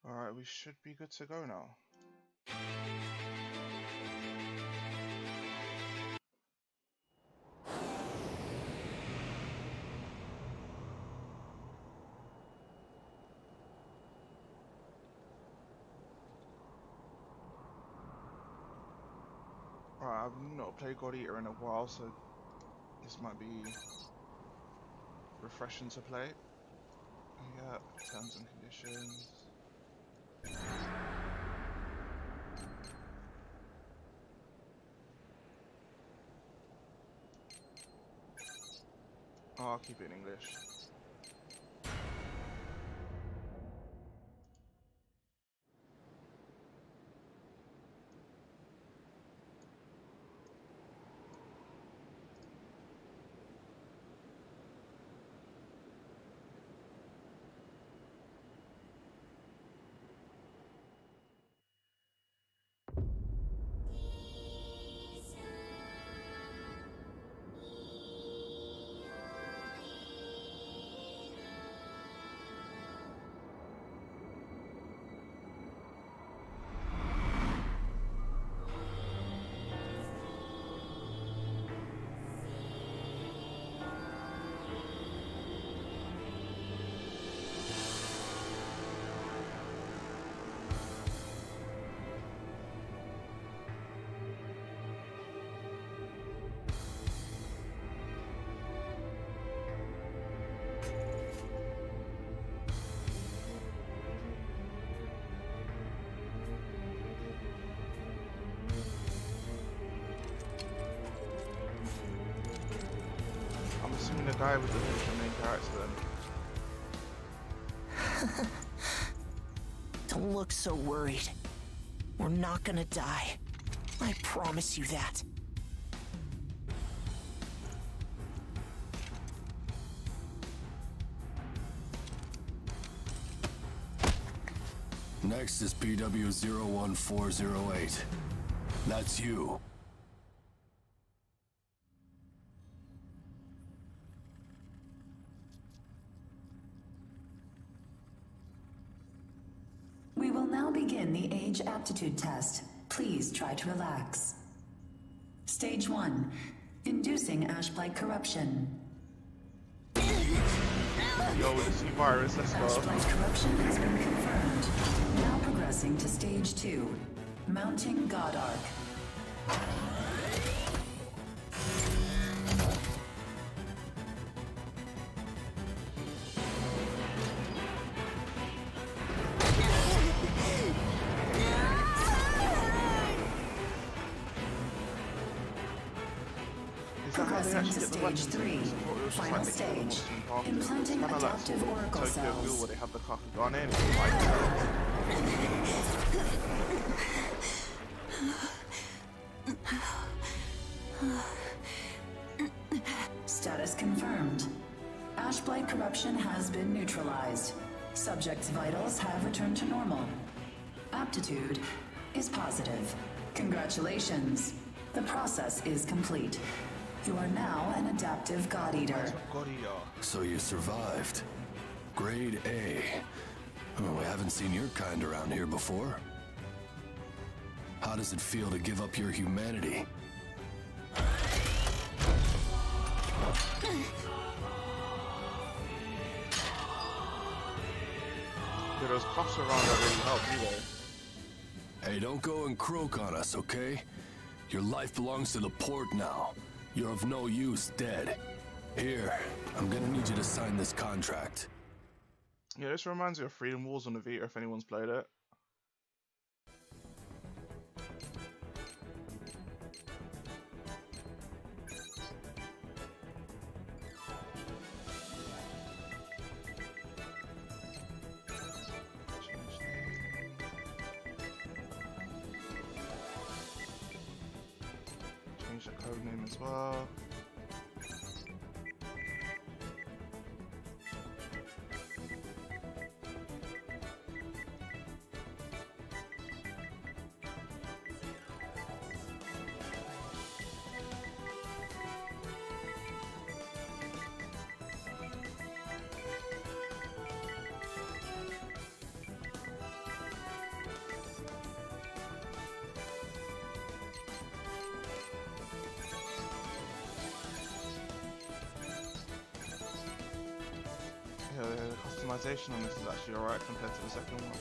Alright, we should be good to go now. Alright, I've not played God Eater in a while, so this might be refreshing to play. Yeah, terms and conditions. Oh, I'll keep it in English. I'm assuming the guy with the hood is the main character then. Don't look so worried. We're not gonna die. I promise you that. Next is PW01408. That's you. We will now begin the age aptitude test. Please try to relax. Stage 1. Inducing Ashblight corruption. Yo, with the C-Virus, let's go. Ashblight corruption has been confirmed. Now progressing to Stage 2. Mounting God Arc. Progressing to Stage 3, final stage. Implanting adaptive oracle cells. Where they have the Kakugan in. Status confirmed. Ashblight corruption has been neutralized. Subject's vitals have returned to normal. Aptitude is positive. Congratulations. The process is complete. You are now an adaptive God Eater. So you survived. Grade A. Oh, we haven't seen your kind around here before. How does it feel to give up your humanity? Yeah, those puffs around that really help, do they? Hey, don't go and croak on us, okay? Your life belongs to the port now. You're of no use, dead. Here, I'm gonna need you to sign this contract. Yeah, this reminds me of Freedom Wars on the Vita if anyone's played it. Change the code name as well. optimization on this is actually alright compared to the second one.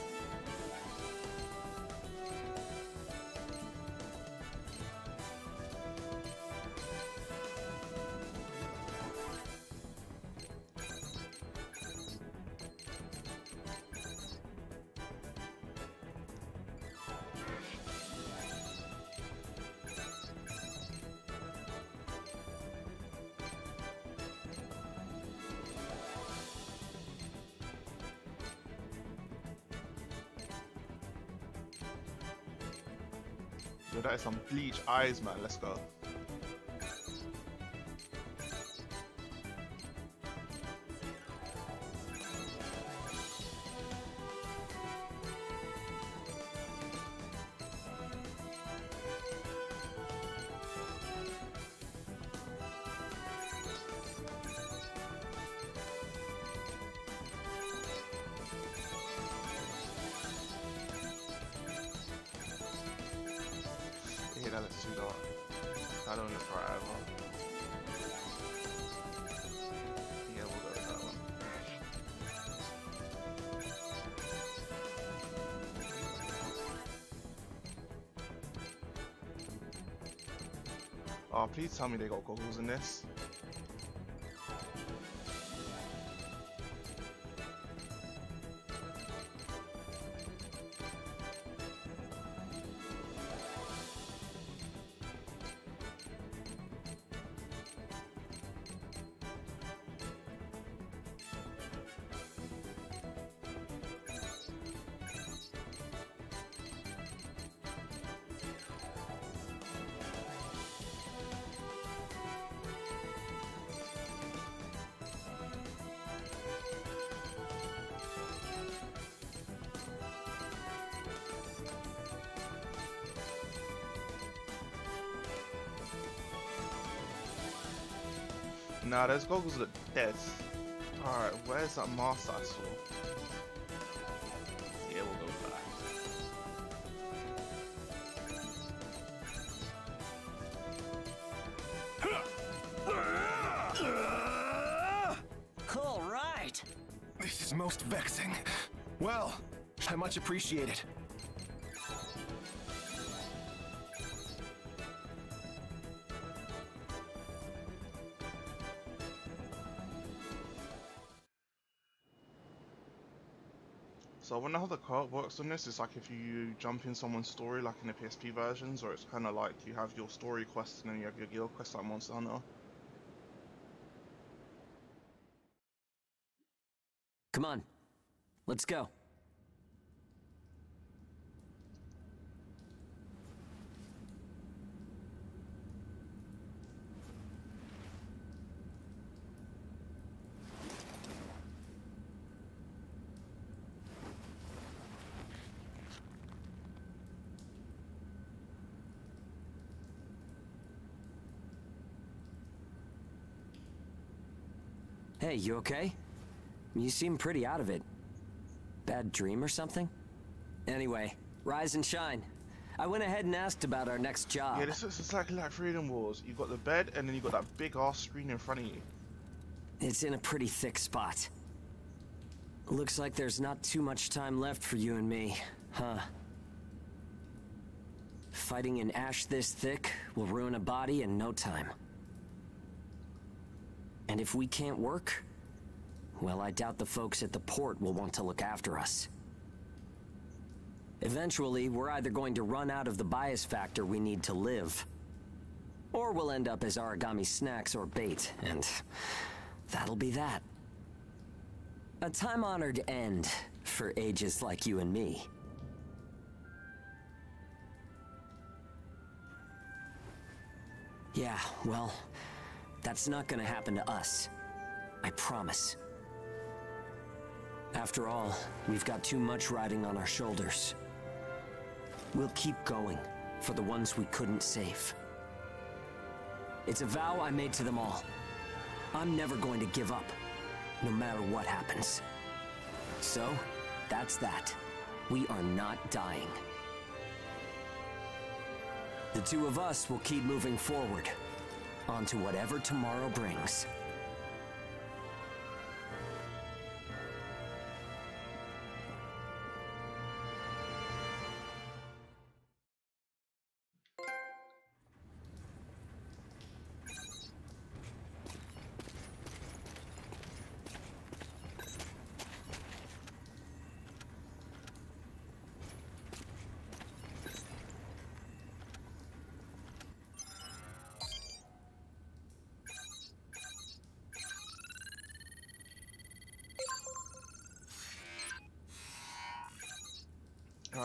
Yo, that is some bleach eyes, man. Let's go. Yeah, that looks too dark. That don't look right either. Yeah, we'll go with that one. Oh, please tell me they got goggles in this. Nah, those goggles look dead. Alright, where's that mask I saw? Yeah, we'll go with All right. This is most vexing. Well, I much appreciate it. So I wonder how the co-op works on this. It's like if you jump in someone's story, like in the PSP versions, or it's kind of like you have your story quest and then you have your guild quest like Monster Hunter. Come on, let's go. Hey, you okay? You seem pretty out of it. Bad dream or something? Anyway, rise and shine. I went ahead and asked about our next job. Yeah, this looks exactly like Freedom Wars. You got the bed and then you got that big ass screen in front of you. It's in a pretty thick spot. Looks like there's not too much time left for you and me, huh? Fighting an ash this thick will ruin a body in no time. And if we can't work, well, I doubt the folks at the port will want to look after us. Eventually, we're either going to run out of the bias factor we need to live, or we'll end up as origami snacks or bait, and that'll be that. A time-honored end for ages like you and me. Yeah, well, that's not gonna happen to us. I promise. After all, we've got too much riding on our shoulders. We'll keep going for the ones we couldn't save. It's a vow I made to them all. I'm never going to give up, no matter what happens. So, that's that. We are not dying. The two of us will keep moving forward, on to whatever tomorrow brings.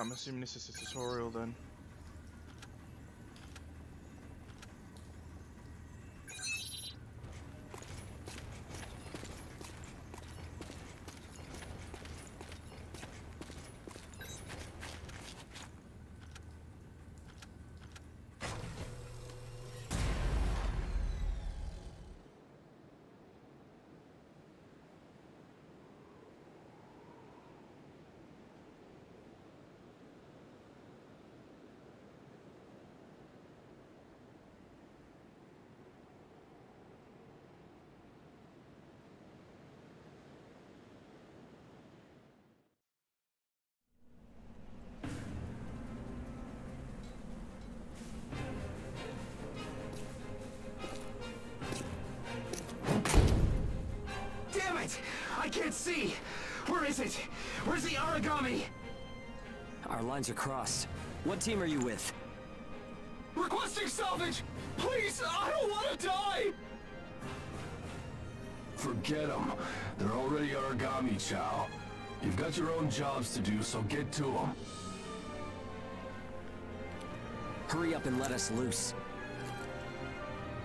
I'm assuming this is a tutorial then. I can't see! Where is it? Where's the origami? Our lines are crossed. What team are you with? Requesting salvage! Please, I don't want to die! Forget them. They're already origami, Chow. You've got your own jobs to do, so get to them. Hurry up and let us loose.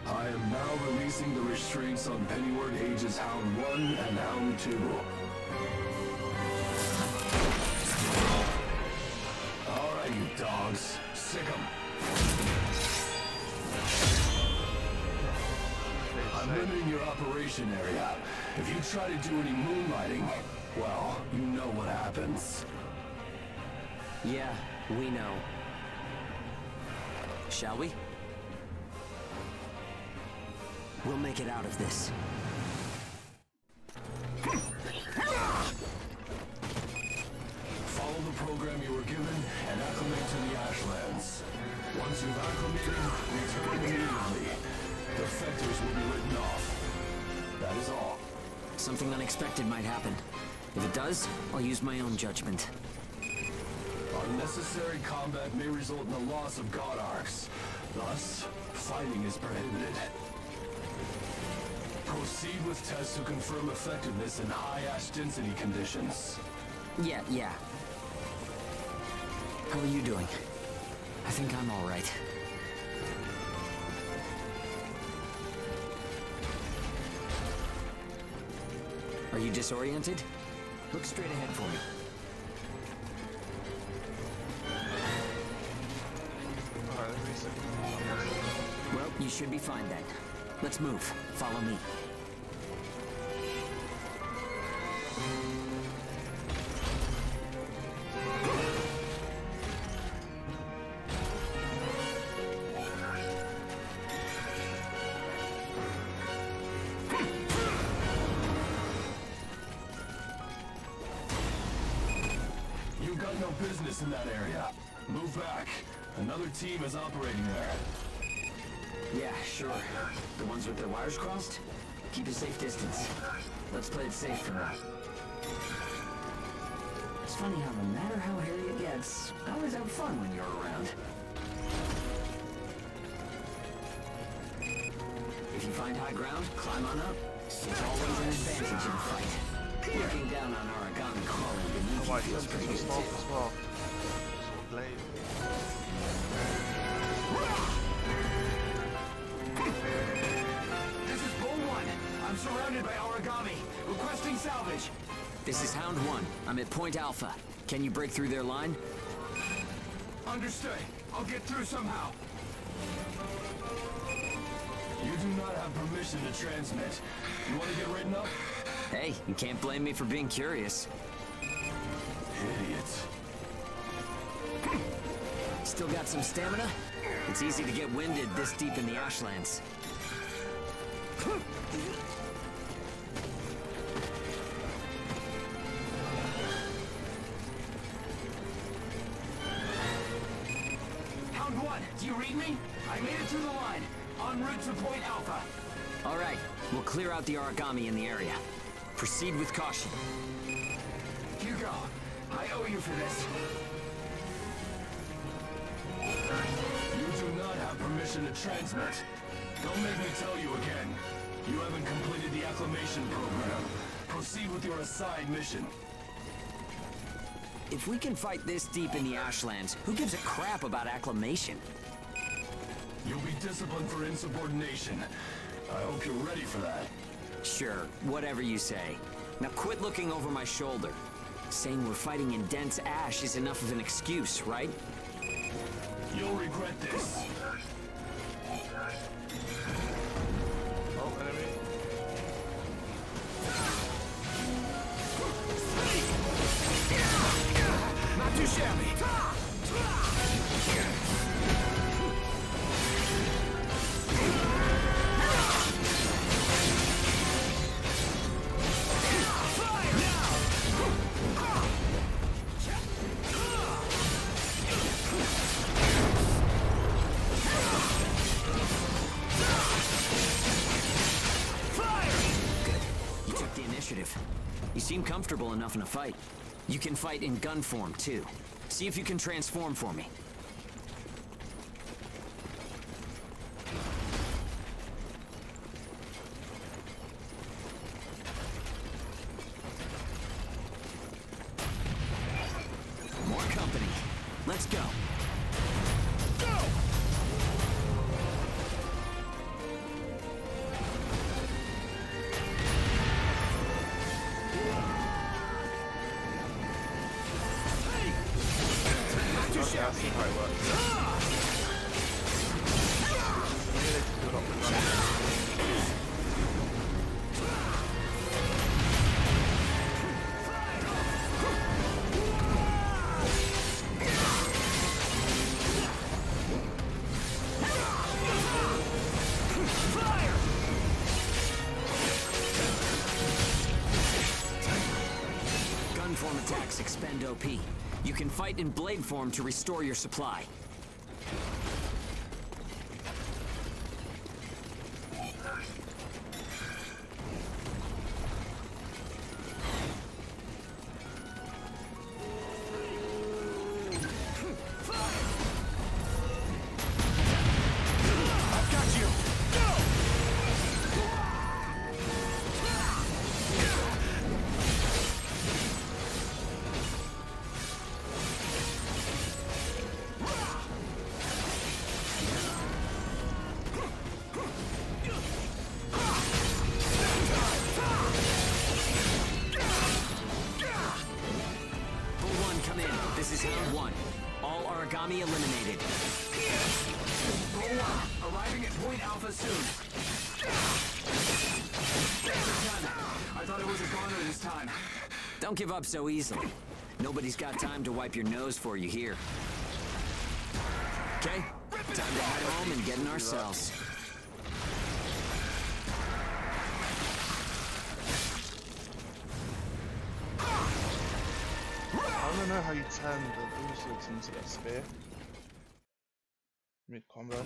I am now releasing the restraints on Pennyward Ages Hound 1 and Hound 2. Alright, you dogs. Sick 'em. I'm limiting your operation area. If you try to do any moonlighting, well, you know what happens. Yeah, we know. Shall we? We'll make it out of this. Follow the program you were given and acclimate to the Ashlands. Once you've acclimated, return immediately. Defectors will be written off. That is all. Something unexpected might happen. If it does, I'll use my own judgment. Unnecessary combat may result in the loss of God Arcs. Thus, fighting is prohibited. Proceed with tests to confirm effectiveness in high ash density conditions. Yeah. How are you doing? I think I'm all right. Are you disoriented? Look straight ahead for me. Alright, let me see. Well, you should be fine then. Let's move. Follow me. You've got no business in that area. Move back. Another team is operating there. Yeah, sure. The ones with their wires crossed? Keep a safe distance. Let's play it safe for now. It's funny how no matter how hairy it gets, I always have fun when you're around. If you find high ground, climb on up. It's always an advantage in a fight. Looking down on origami crawling beneath you Like, feels pretty good stuff too. as well. Sort of blade. This is Bull 1. I'm surrounded by origami. Requesting salvage. This is Hound 1. I'm at Point Alpha. Can you break through their line? Understood. I'll get through somehow. You do not have permission to transmit. You want to get written up? Hey, you can't blame me for being curious. Idiots. Still got some stamina? It's easy to get winded this deep in the Ashlands. Hound 1, do you read me? I made it through the line. En route to Point Alpha. All right, we'll clear out the origami in the area. Proceed with caution. Hugo, I owe you for this. You do not have permission to transmit. Don't make me tell you again. You haven't completed the acclimation program. Proceed with your assigned mission. If we can fight this deep in the Ashlands, who gives a crap about acclimation? You'll be disciplined for insubordination. I hope you're ready for that. Sure, whatever you say. Now quit looking over my shoulder. Saying we're fighting in dense ash is enough of an excuse, right? You'll regret this. Oh, enemy. Not too shabby. You seem comfortable enough in a fight. You can fight in gun form, too. See if you can transform for me. More company. Let's go. Yeah, I see how it works. Maybe they can build up the gun. Gun form attacks expend OP. You can fight in blade form to restore your supply. I've got you. This is round one. All origami eliminated. Roll one. Arriving at Point Alpha soon. I thought it was a goner this time. Don't give up so easily. Nobody's got time to wipe your nose for you here. Okay, time to head home and get in ourselves. I don't know how you turn the boosters into a spear. Mid-combo.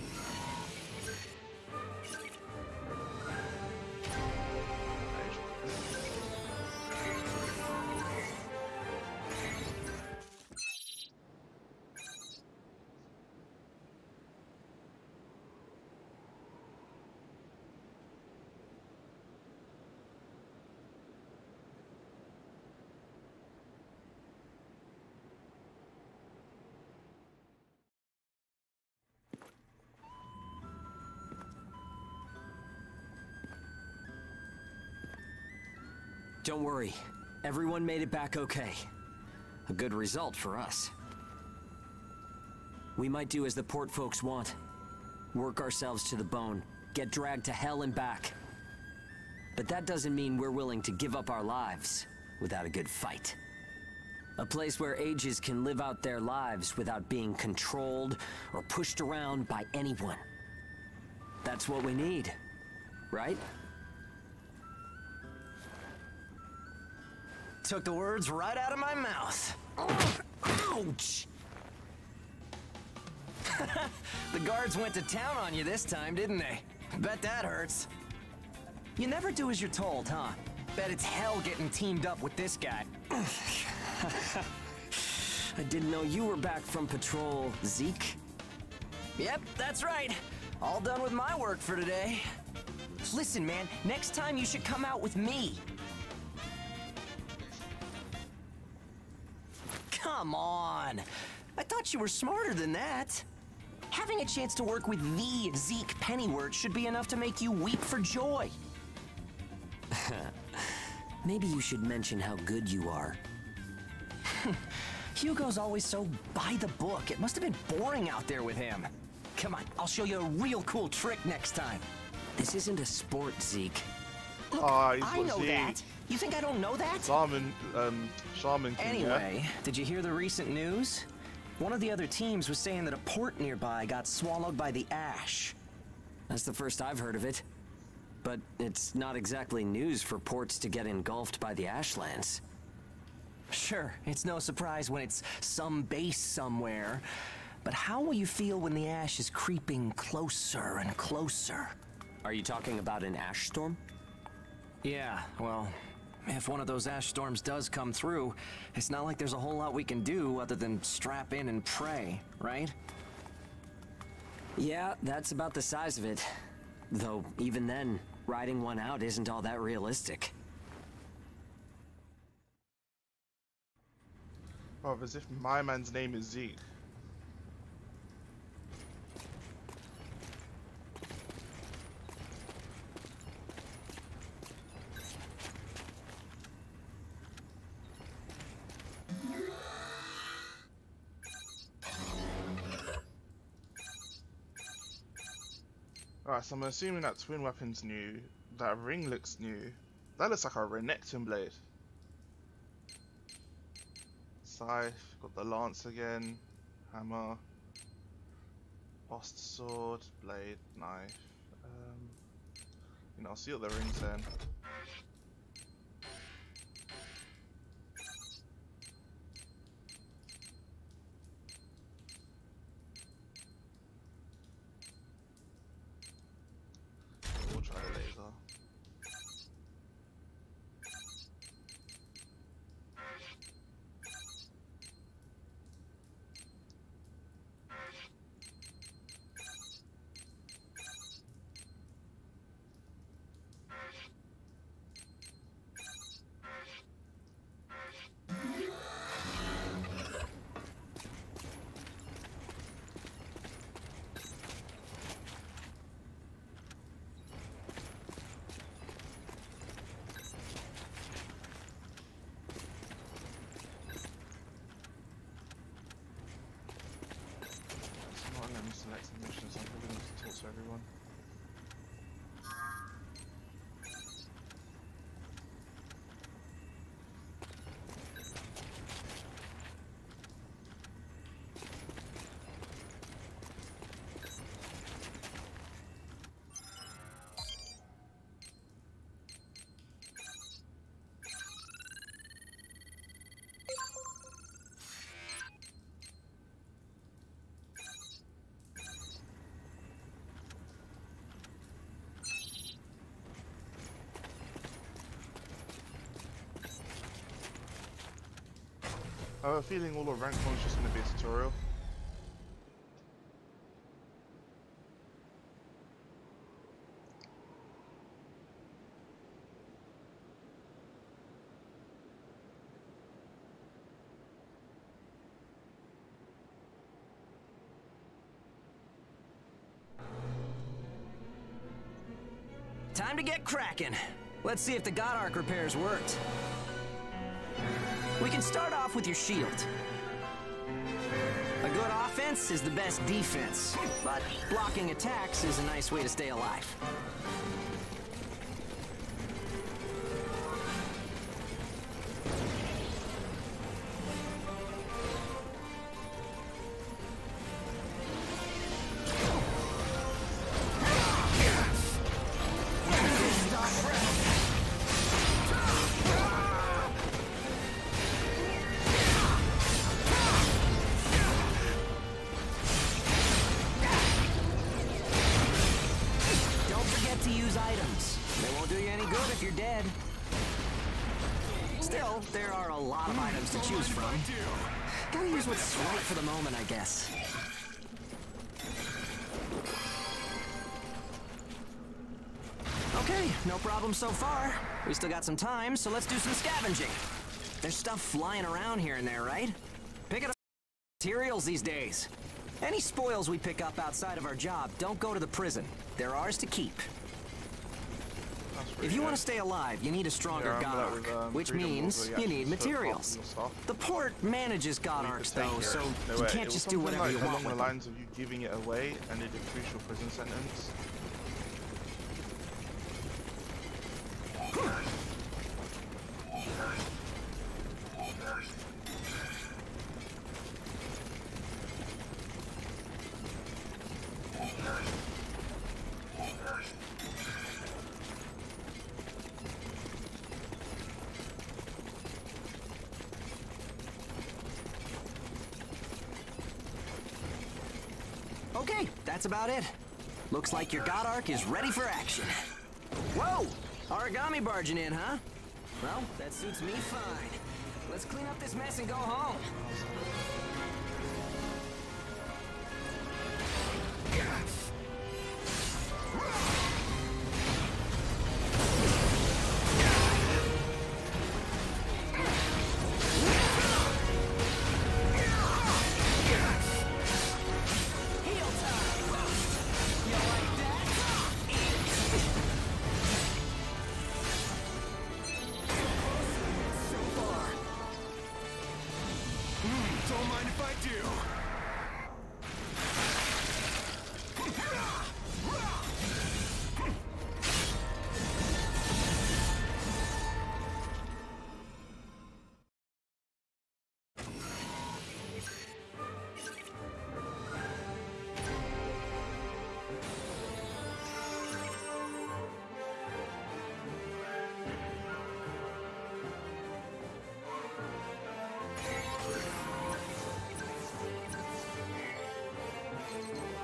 Don't worry, everyone made it back okay. A good result for us. We might do as the port folks want. Work ourselves to the bone, get dragged to hell and back. But that doesn't mean we're willing to give up our lives without a good fight. A place where ages can live out their lives without being controlled or pushed around by anyone. That's what we need, right? Took the words right out of my mouth. Ouch! The guards went to town on you this time, didn't they? Bet that hurts. You never do as you're told, huh? Bet it's hell getting teamed up with this guy. I didn't know you were back from patrol, Zeke. Yep, that's right. All done with my work for today. Listen, man, next time you should come out with me. Come Come on. I thought you were smarter than that. Having a chance to work with the Zeke Pennyworth should be enough to make you weep for joy. Maybe you should mention how good you are. Hugo's always so by the book. It must have been boring out there with him. Come on, I'll show you a real cool trick next time. This isn't a sport, Zeke. Look, He's I got know Zeke. that. You think I don't know that? Shaman King, Anyway, did you hear the recent news? One of the other teams was saying that a port nearby got swallowed by the ash. That's the first I've heard of it. But it's not exactly news for ports to get engulfed by the Ashlands. Sure, it's no surprise when it's some base somewhere. But how will you feel when the ash is creeping closer and closer? Are you talking about an ash storm? Yeah, well, if one of those ash storms does come through, it's not like there's a whole lot we can do other than strap in and pray, right? Yeah, that's about the size of it. Though, even then, riding one out isn't all that realistic. Oh, as if my man's name is Zeke. Alright, so I'm assuming that twin weapon's new. That ring looks new. That looks like a Renekton blade. Scythe, got the lance again, hammer, bossed sword, blade, knife. I'll see what the ring's then. We'll try the laser. Let me select some missions. I'm probably going to talk to everyone. I have a feeling all of rank 1 is just going to be a tutorial. Time to get cracking. Let's see if the God Arc repairs worked. We can start off with your shield. A good offense is the best defense, but blocking attacks is a nice way to stay alive. Still, there are a lot of items to choose from. Gotta use what's right for the moment, I guess. Okay, no problem so far. We still got some time, so let's do some scavenging. There's stuff flying around here and there, right? Pick it materials these days. Any spoils we pick up outside of our job don't go to the prison. They're ours to keep. If you want to stay alive, you need a stronger God Arc, which means you need materials. The port manages God Arcs though, so you can't just do whatever you want along with the them. lines of you giving it away and in a crucial prison sentence. Okay, that's about it. Looks like your God Arc is ready for action. Whoa! Origami barging in, huh? Well, that suits me fine. Let's clean up this mess and go home. Don't mind if I do.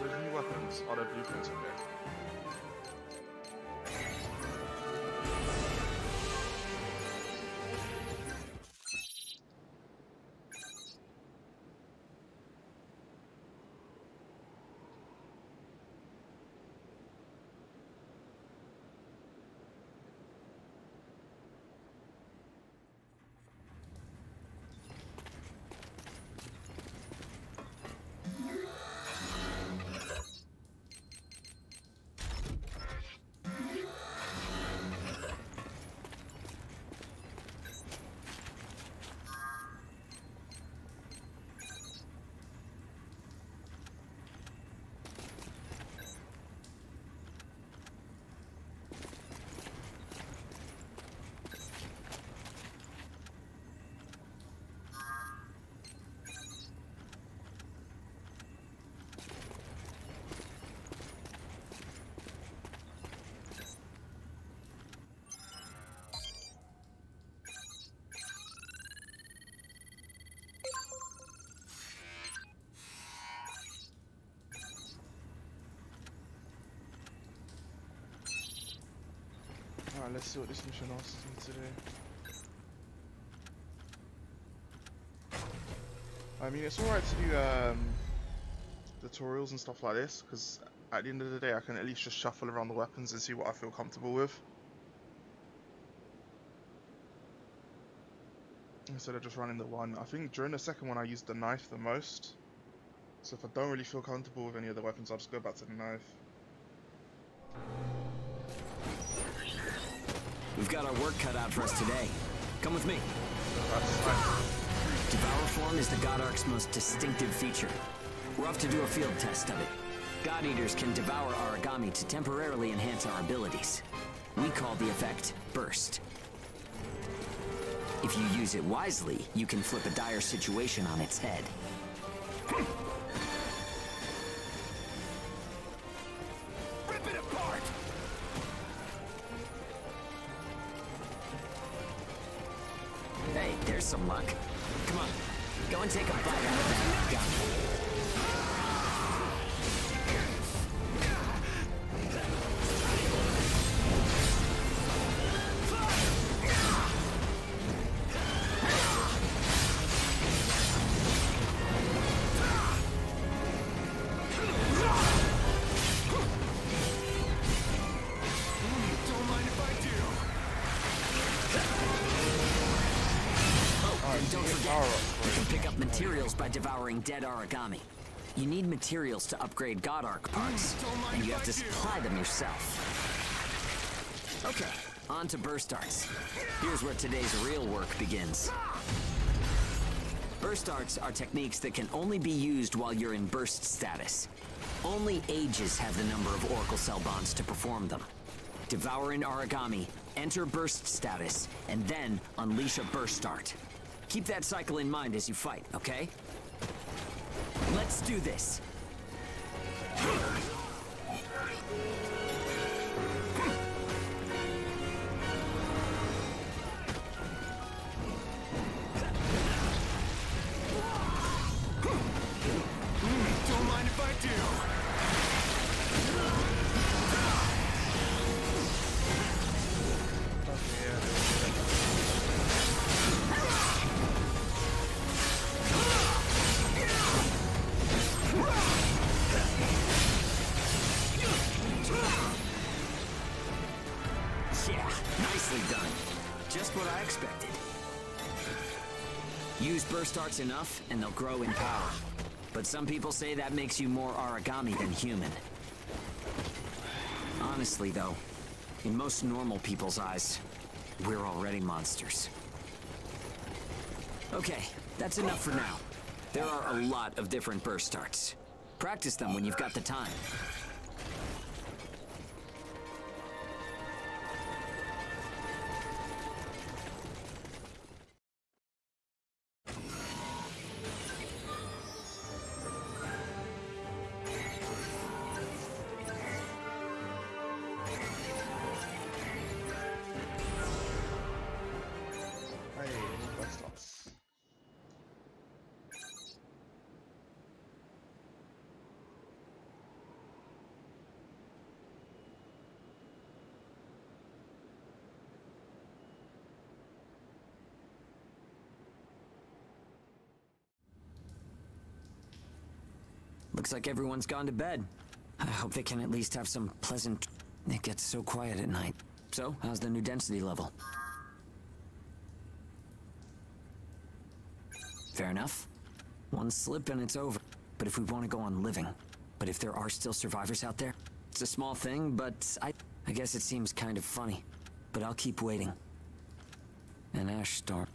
Those new weapons are the blueprints of it. Alright, let's see what this mission asks me to do. I mean, it's alright to do tutorials and stuff like this, because at the end of the day I can at least just shuffle around the weapons and see what I feel comfortable with. Instead of just running the one. I think during the second one I used the knife the most. So if I don't really feel comfortable with any of the weapons, I'll just go back to the knife. We've got our work cut out for us today. Come with me. That's Devour form is the God Arc's most distinctive feature. We're off to do a field test of it. God Eaters can devour origami to temporarily enhance our abilities. We call the effect Burst. If you use it wisely, you can flip a dire situation on its head. Rip it apart! Hey, there's some luck. Come on, go and take a bite out of that origami. don't forget, you can pick up materials by devouring dead origami. You need materials to upgrade God Arc parts, and you have to supply them yourself. Okay, on to burst arts. Here's where today's real work begins. Burst arts are techniques that can only be used while you're in burst status. Only ages have the number of Oracle Cell bonds to perform them. Devour an origami, enter burst status, and then unleash a burst art. Keep that cycle in mind as you fight, okay? Let's do this. Don't mind if I do. Yeah, nicely done. Just what I expected. Use burst arts enough, and they'll grow in power. But some people say that makes you more origami than human. Honestly, though, in most normal people's eyes, we're already monsters. Okay, that's enough for now. There are a lot of different burst arts. Practice them when you've got the time. Looks like everyone's gone to bed. I hope they can at least have some pleasant... It gets so quiet at night. So, how's the new density level? Fair enough. One slip and it's over. But if we want to go on living... But if there are still survivors out there? It's a small thing, but I guess it seems kind of funny. But I'll keep waiting. An ash storm.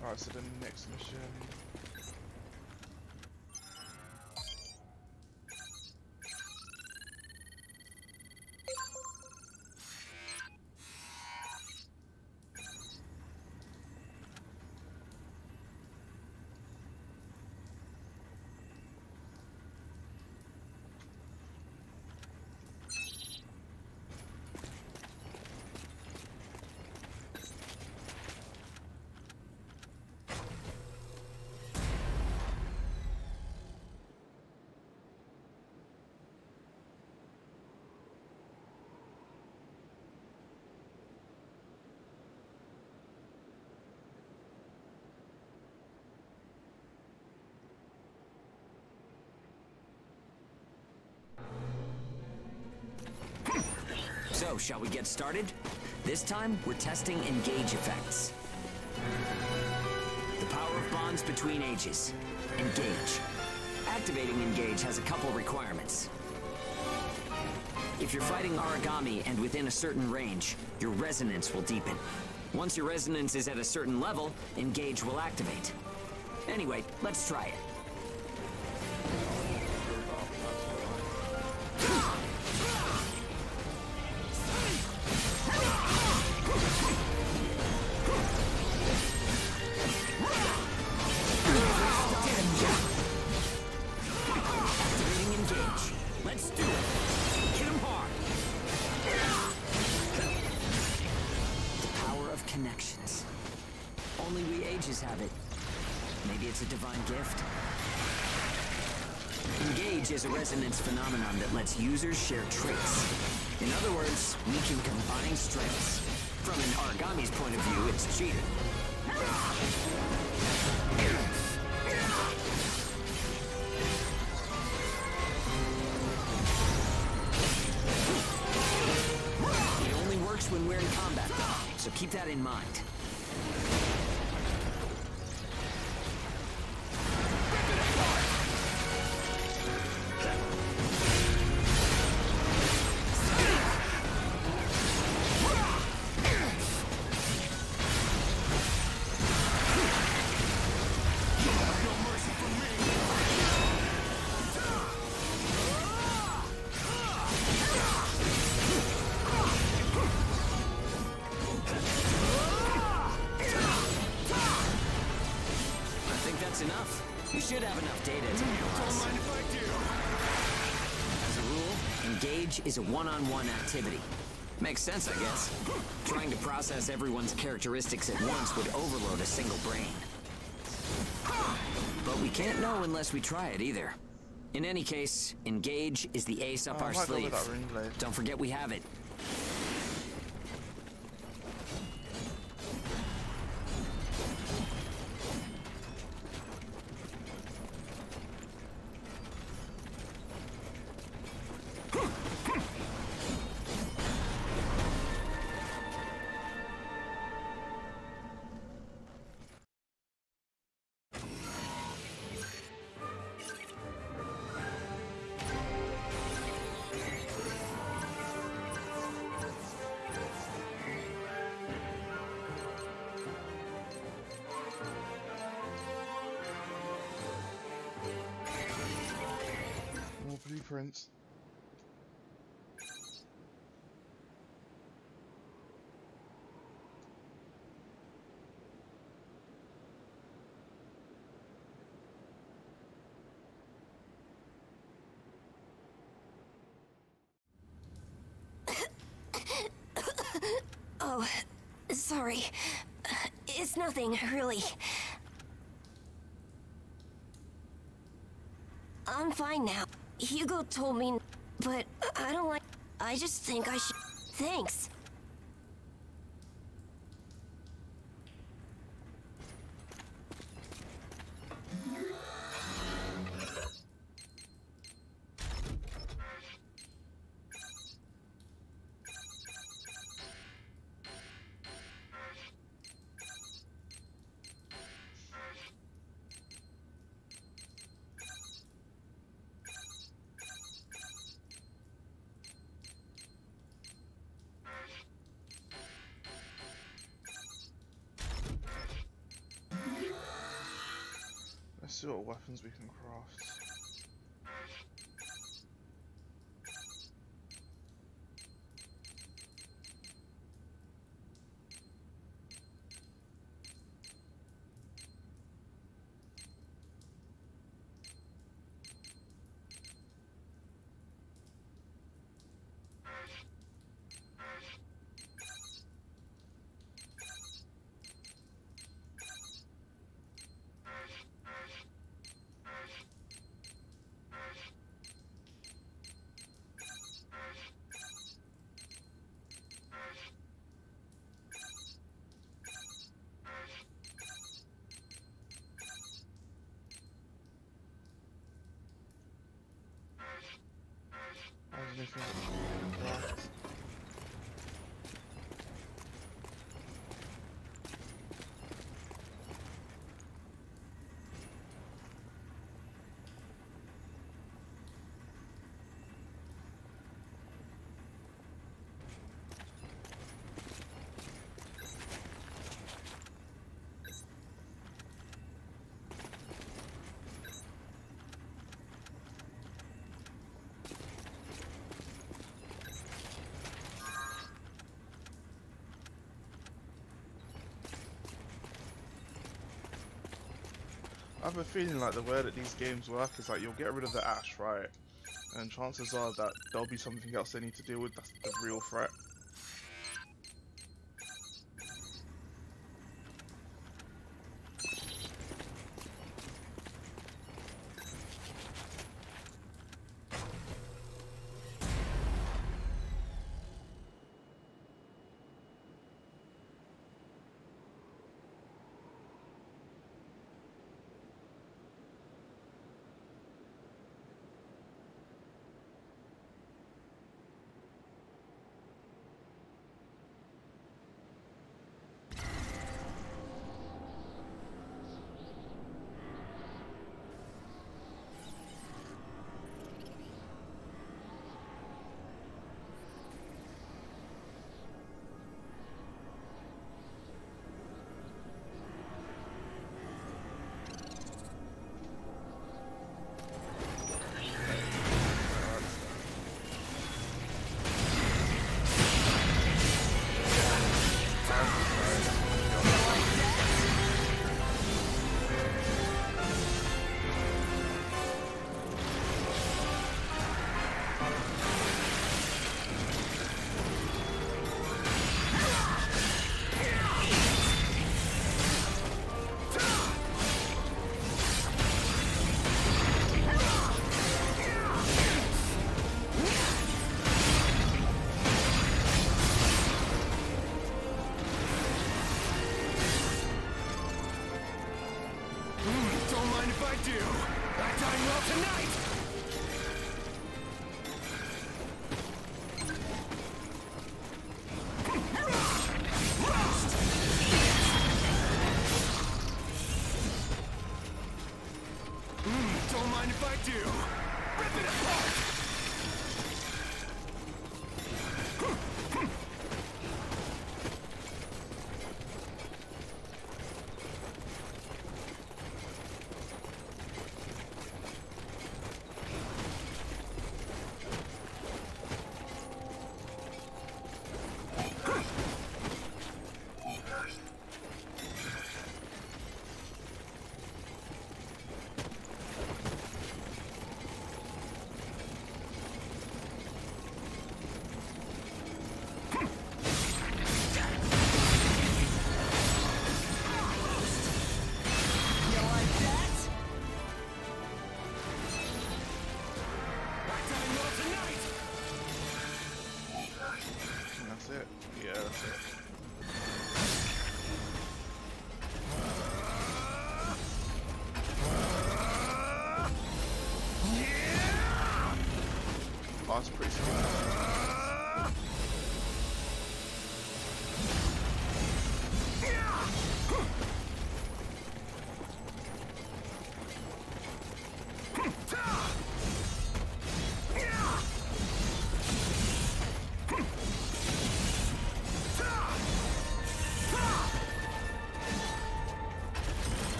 Alright, so the next mission. So, shall we get started? This time, we're testing engage effects. The power of bonds between ages. Engage. Activating engage has a couple requirements. If you're fighting origami and within a certain range, your resonance will deepen. Once your resonance is at a certain level, engage will activate. Anyway, let's try it. it's a divine gift. Engage is a resonance phenomenon that lets users share traits. In other words, we can combine strengths. From an origami's point of view, it's cheating. It only works when we're in combat, though, so keep that in mind. Enough. We should have enough data to analyze. As a rule, engage is a one-on-one activity. Makes sense, I guess. Trying to process everyone's characteristics at once would overload a single brain. But we can't know unless we try it either. In any case, engage is the ace up our sleeve. Don't forget we have it. Blueprints. Oh, sorry. It's nothing, really. I'm fine now. Hugo told me, but I don't like... I just think I should... Thanks. Let's see what weapons we can craft. Anything we can craft. I have a feeling like the way that these games work is like you'll get rid of the ash, right? And chances are that there'll be something else they need to deal with that's the real threat. well tonight! Don't mind if I do. Rip it apart! That's it. Yeah, that's it. Oh, that's pretty sweet.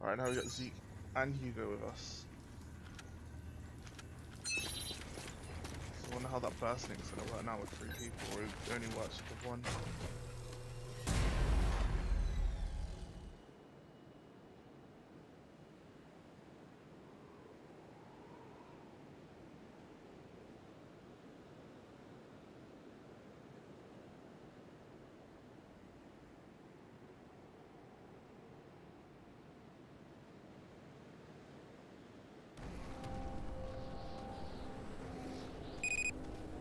Alright, now we got Zeke and Hugo with us. So I wonder how that burst link's gonna work now with 3 people, or it only works with 1.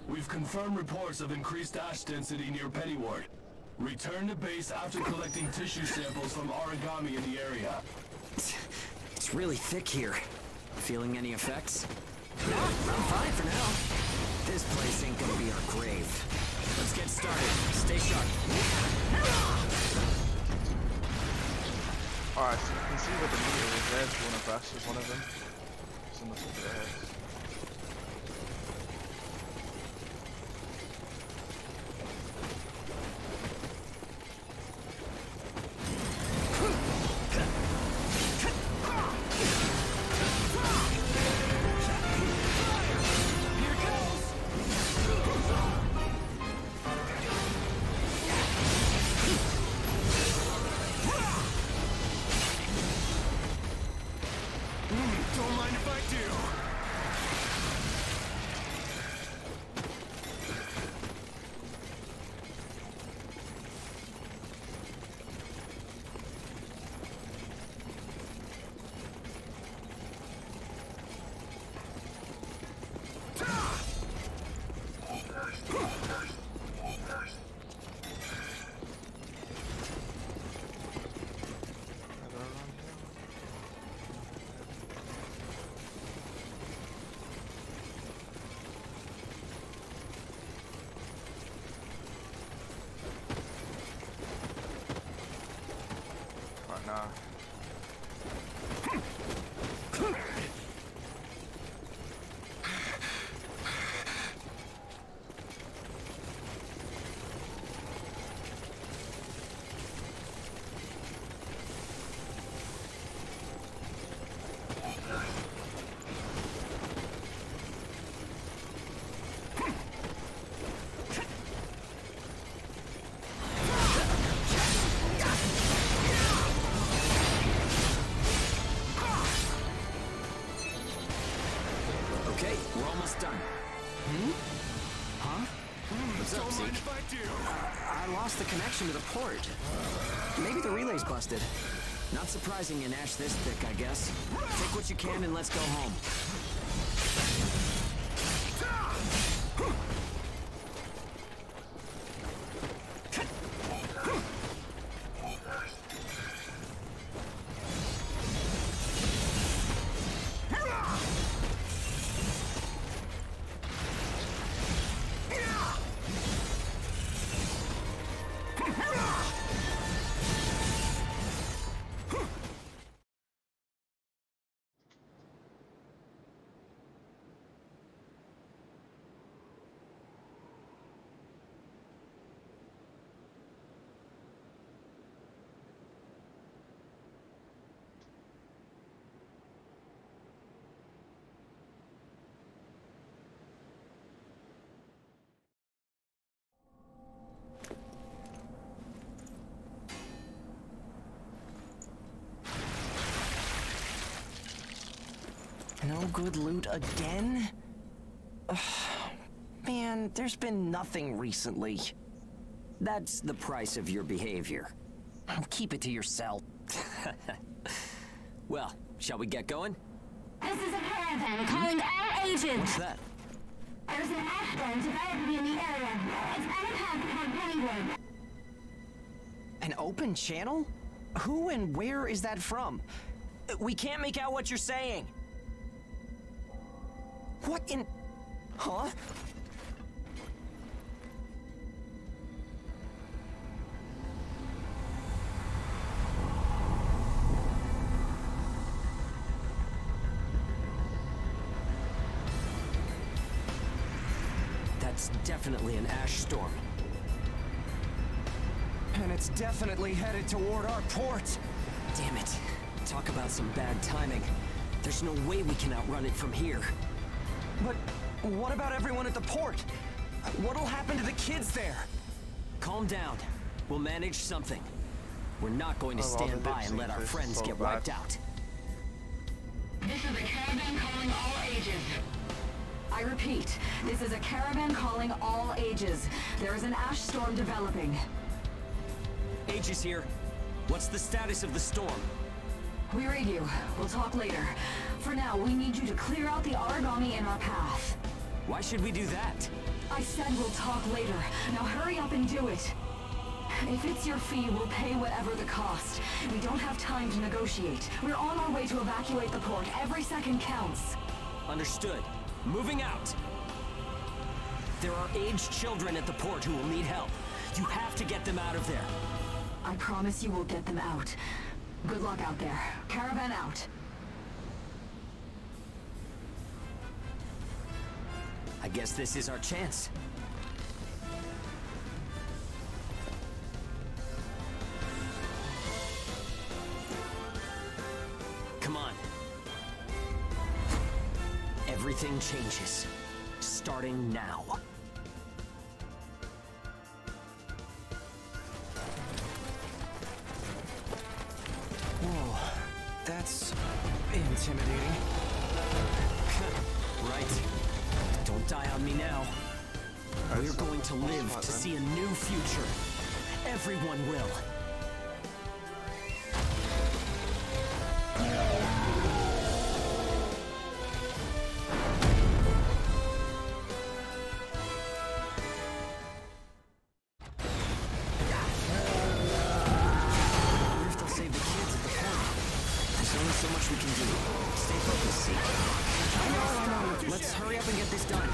We've confirmed reports of increased ash density near Pennyward. Return to base after collecting tissue samples from origami in the area. It's really thick here. Feeling any effects? No, I'm fine for now. This place ain't gonna be our grave. Let's get started. Stay sharp. Alright, so you can see where the meter is there if you want to bash with one of them. It's on the top of their heads. Don't mind if I do. almost done. Huh? What's up, Zeke? I lost the connection to the port. Maybe the relay's busted. Not surprising in ash this thick, I guess. Take what you can and let's go home. No good loot again? Ugh, man, there's been nothing recently. That's the price of your behavior. Keep it to yourself. Well, shall we get going? This is a caravan calling all agents. What's that? There's an ash storm developing in the area. It's on a path toward Pennywood. An open channel? Who and where is that from? We can't make out what you're saying. What in... Huh? That's definitely an ash storm. And it's definitely headed toward our port. Damn it. Talk about some bad timing. There's no way we can outrun it from here. But what about everyone at the port? What'll happen to the kids there? Calm down. We'll manage something. We're not going to stand by and let our friends get wiped out. This is a caravan calling all ages. I repeat, this is a caravan calling all ages. There is an ash storm developing. Aegis here. What's the status of the storm? We read you. We'll talk later. For now, we need you to clear out the origami in our path. Why should we do that? I said we'll talk later. Now hurry up and do it. If it's your fee, we'll pay whatever the cost. We don't have time to negotiate. We're on our way to evacuate the port. Every second counts. Understood. Moving out. There are aged children at the port who will need help. You have to get them out of there. I promise you we'll get them out. Good luck out there. Caravan out. I guess this is our chance. Come on. Everything changes. Starting now. Whoa, that's intimidating. Right. Don't die on me now. We're going to live to see a new future. Everyone will. Let's hurry up and get this done.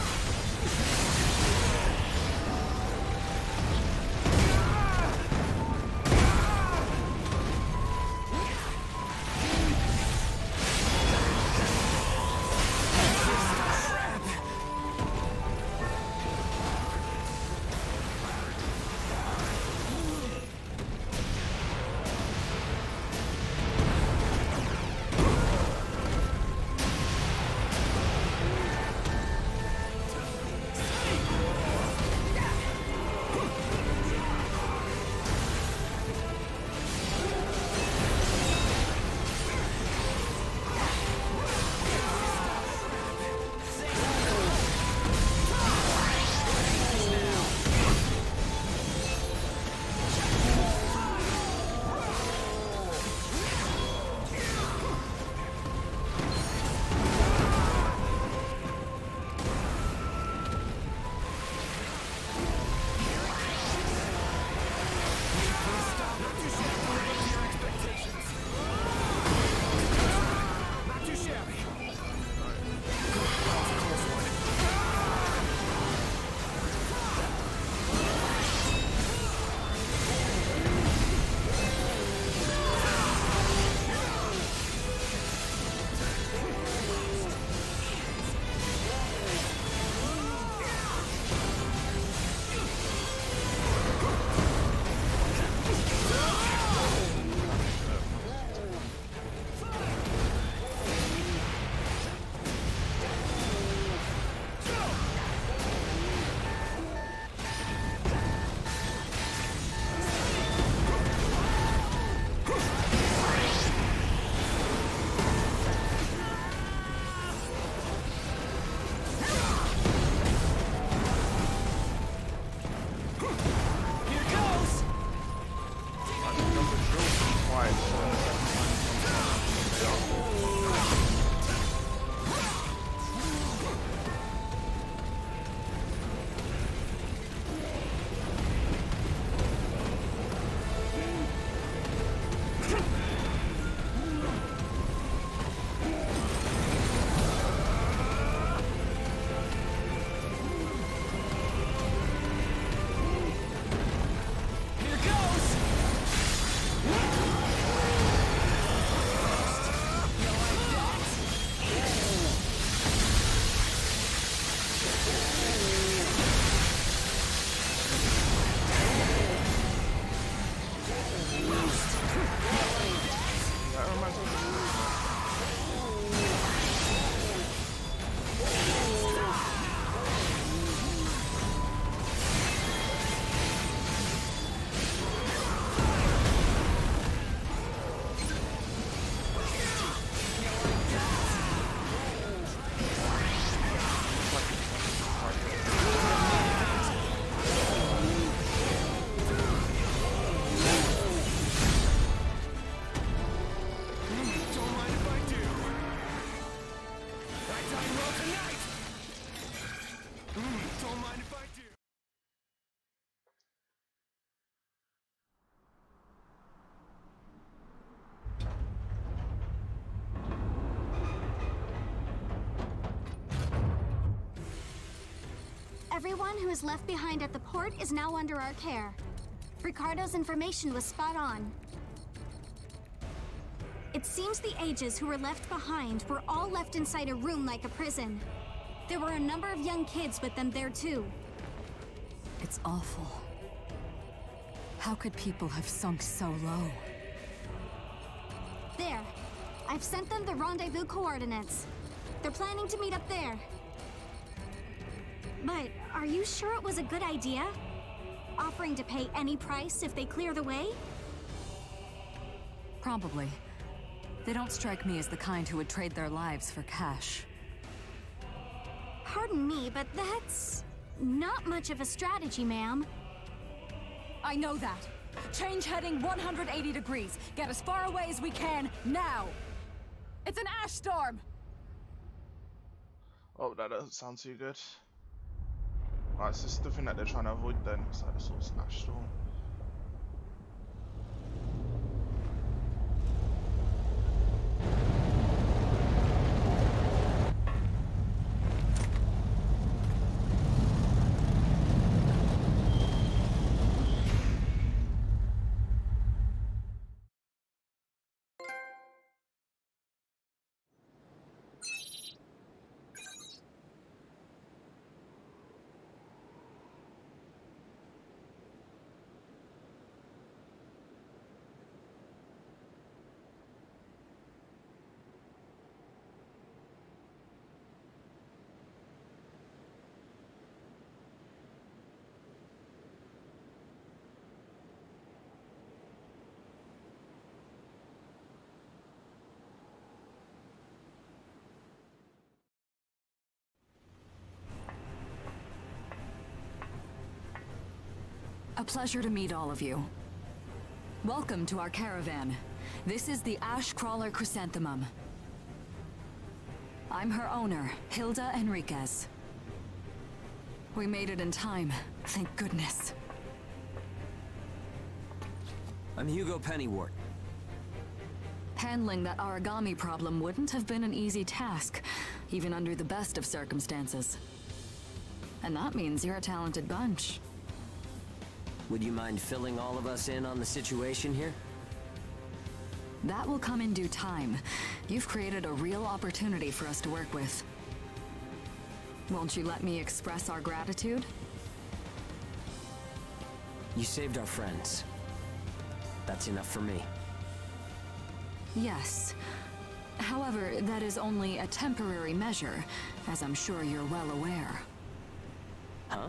Everyone who is left behind at the port is now under our care. Ricardo's information was spot on. It seems the Ages who were left behind were all left inside a room like a prison. There were a number of young kids with them there too. It's awful. How could people have sunk so low? There. I've sent them the rendezvous coordinates. They're planning to meet up there. But are you sure it was a good idea? Offering to pay any price if they clear the way? Probably. They don't strike me as the kind who would trade their lives for cash. Pardon me, but that's not much of a strategy, ma'am. I know that. Change heading 180 degrees. Get as far away as we can, now! It's an ash storm! Oh, that doesn't sound too good. Right, so this is the thing that they're trying to avoid then. It's like the sort of ash storm. A pleasure to meet all of you. Welcome to our caravan. This is the Ash Crawler Chrysanthemum. I'm her owner, Hilda Enriquez. We made it in time, thank goodness. I'm Hugo Pennywort. Handling that origami problem wouldn't have been an easy task, even under the best of circumstances. And that means you're a talented bunch. Would you mind filling all of us in on the situation here? That will come in due time. You've created a real opportunity for us to work with. Won't you let me express our gratitude? You saved our friends. That's enough for me. Yes. However, that is only a temporary measure, as I'm sure you're well aware. Huh?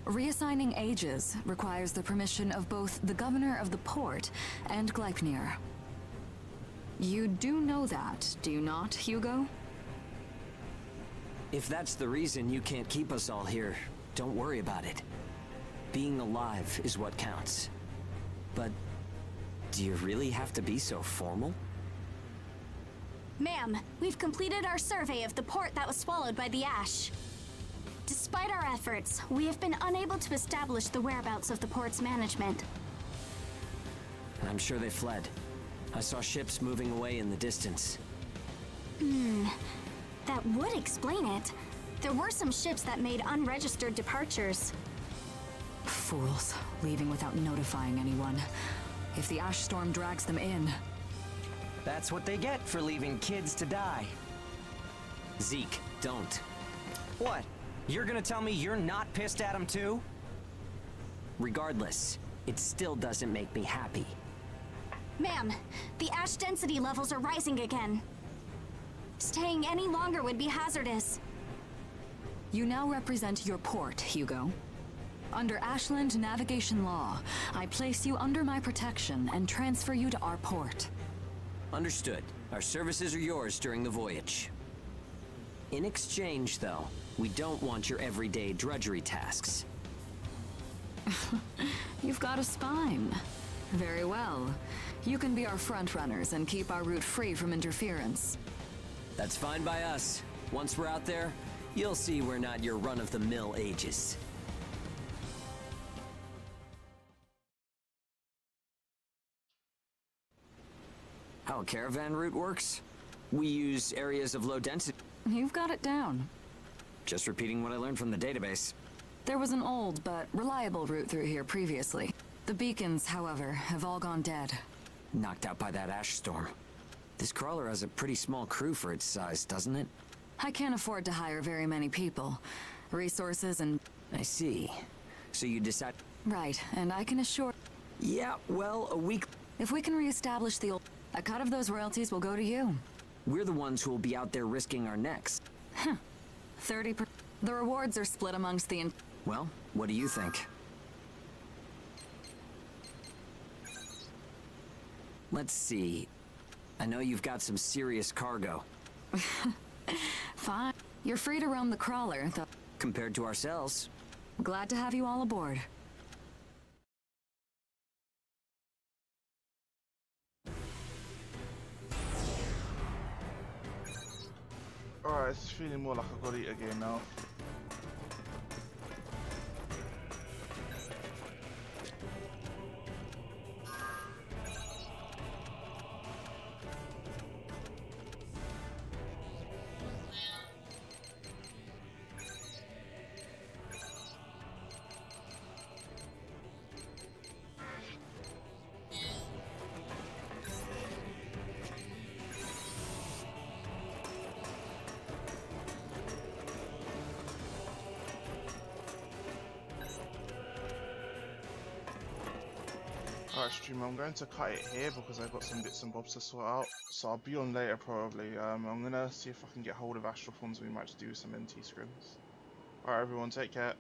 Reassigning Ages requires the permission of both the governor of the port and Gleipnir. You do know that, do you not, Hugo? If that's the reason you can't keep us all here, don't worry about it. Being alive is what counts. But do you really have to be so formal? Ma'am, we've completed our survey of the port that was swallowed by the ash. Despite our efforts, we have been unable to establish the whereabouts of the port's management. I'm sure they fled. I saw ships moving away in the distance. That would explain it. There were some ships that made unregistered departures. Fools, leaving without notifying anyone. If the ash storm drags them in... That's what they get for leaving kids to die. Zeke, don't. What? You're gonna tell me you're not pissed at him too? Regardless, it still doesn't make me happy. Ma'am, the ash density levels are rising again. Staying any longer would be hazardous. You now represent your port, Hugo. Under Ashland navigation law, I place you under my protection and transfer you to our port. Understood. Our services are yours during the voyage. In exchange, though, we don't want your everyday drudgery tasks. You've got a spine. Very well. You can be our front runners and keep our route free from interference. That's fine by us. Once we're out there, you'll see we're not your run-of-the-mill Ages. How a caravan route works? We use areas of low density. You've got it down. Just repeating what I learned from the database. There was an old but reliable route through here previously. The beacons, however, have all gone dead. Knocked out by that ash storm. This crawler has a pretty small crew for its size, doesn't it? I can't afford to hire very many people. Resources and... I see. So you decide... Right, and I can assure... Yeah, well, a week... If we can reestablish the old... A cut of those royalties will go to you. We're the ones who will be out there risking our necks. 30%. The rewards are split amongst the... Well, what do you think? Let's see. I know you've got some serious cargo. Fine. You're free to roam the crawler, though. Compared to ourselves. Glad to have you all aboard. Alright, it's feeling more like a God Eater game now. Alright stream, I'm going to cut it here because I've got some bits and bobs to sort out, so I'll be on later probably. I'm gonna see if I can get hold of Astral Funds. We might just do some NT scrims. Alright everyone, take care.